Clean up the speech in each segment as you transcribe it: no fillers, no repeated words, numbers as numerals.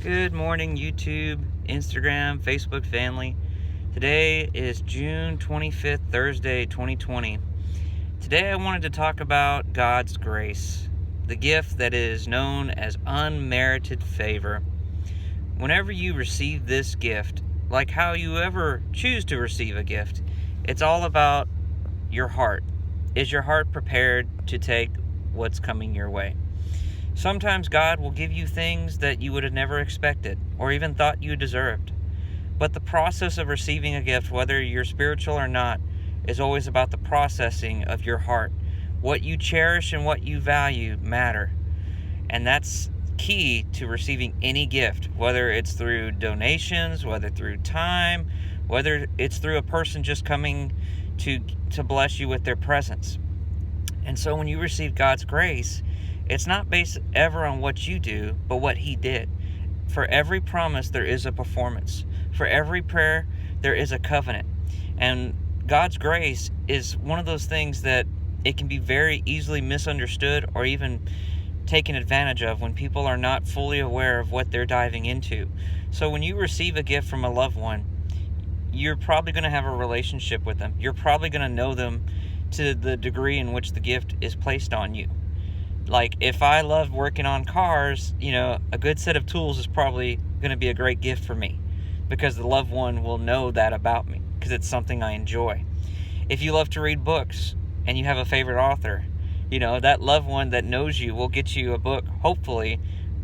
Good morning, YouTube, Instagram, Facebook family. Today is June 25th, Thursday, 2020. Today I wanted to talk about God's grace, the gift that is known as unmerited favor. Whenever you receive this gift, like how you ever choose to receive a gift, it's all about your heart. Is your heart prepared to take what's coming your way? Sometimes God will give you things that you would have never expected or even thought you deserved. But the process of receiving a gift, whether you're spiritual or not, is always about the processing of your heart. What you cherish and what you value matter. And that's key to receiving any gift, whether it's through donations, whether through time, whether it's through a person just coming to bless you with their presence. And so when you receive God's grace, it's not based ever on what you do, but what He did. For every promise, there is a performance. For every prayer, there is a covenant. And God's grace is one of those things that it can be very easily misunderstood or even taken advantage of when people are not fully aware of what they're diving into. So when you receive a gift from a loved one, you're probably going to have a relationship with them. You're probably going to know them to the degree in which the gift is placed on you. Like, if I love working on cars, a good set of tools is probably going to be a great gift for me because the loved one will know that about me because it's something I enjoy. If you love to read books and you have a favorite author, that loved one that knows you will get you a book, hopefully,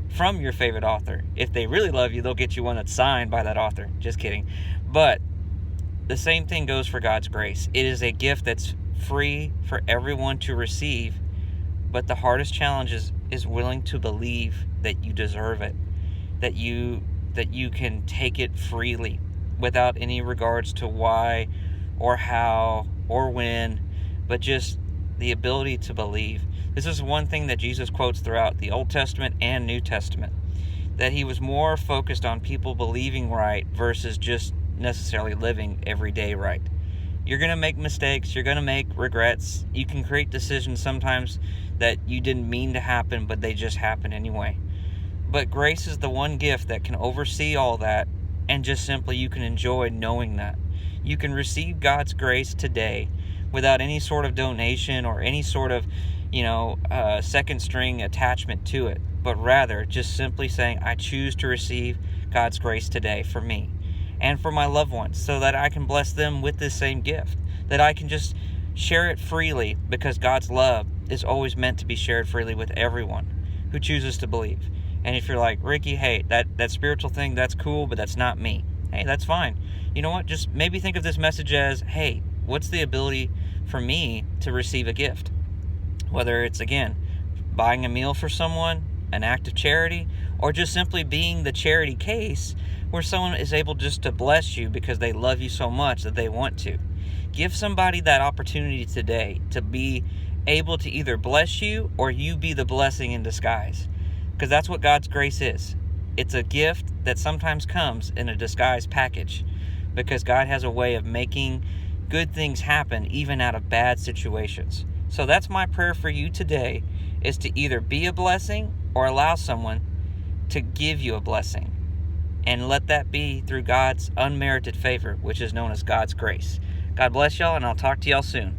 from your favorite author. If they really love you, they'll get you one that's signed by that author. Just kidding. But the same thing goes for God's grace. It is a gift that's free for everyone to receive. But the hardest challenge is willing to believe that you deserve it, that you can take it freely without any regards to why or how or when, but just the ability to believe. This is one thing that Jesus quotes throughout the Old Testament and New Testament, that He was more focused on people believing right versus just necessarily living every day right. You're going to make mistakes. You're going to make regrets. You can create decisions sometimes that you didn't mean to happen, but they just happen anyway. But grace is the one gift that can oversee all that, and just simply you can enjoy knowing that. You can receive God's grace today without any sort of donation or any sort of, second string attachment to it, but rather just simply saying, I choose to receive God's grace today for me and for my loved ones, so that I can bless them with this same gift, that I can just share it freely, because God's love is always meant to be shared freely with everyone who chooses to believe. And if you're like, Ricky, hey, that spiritual thing, that's cool, but that's not me. Hey, that's fine. You know what? Just maybe think of this message as, hey, what's the ability for me to receive a gift? Whether it's, again, buying a meal for someone, an act of charity, or just simply being the charity case where someone is able just to bless you because they love you so much that they want to. Give somebody that opportunity today to be able to either bless you or you be the blessing in disguise. Because that's what God's grace is. It's a gift that sometimes comes in a disguised package, because God has a way of making good things happen even out of bad situations. So that's my prayer for you today, is to either be a blessing or allow someone to give you a blessing. And let that be through God's unmerited favor, which is known as God's grace. God bless y'all, and I'll talk to y'all soon.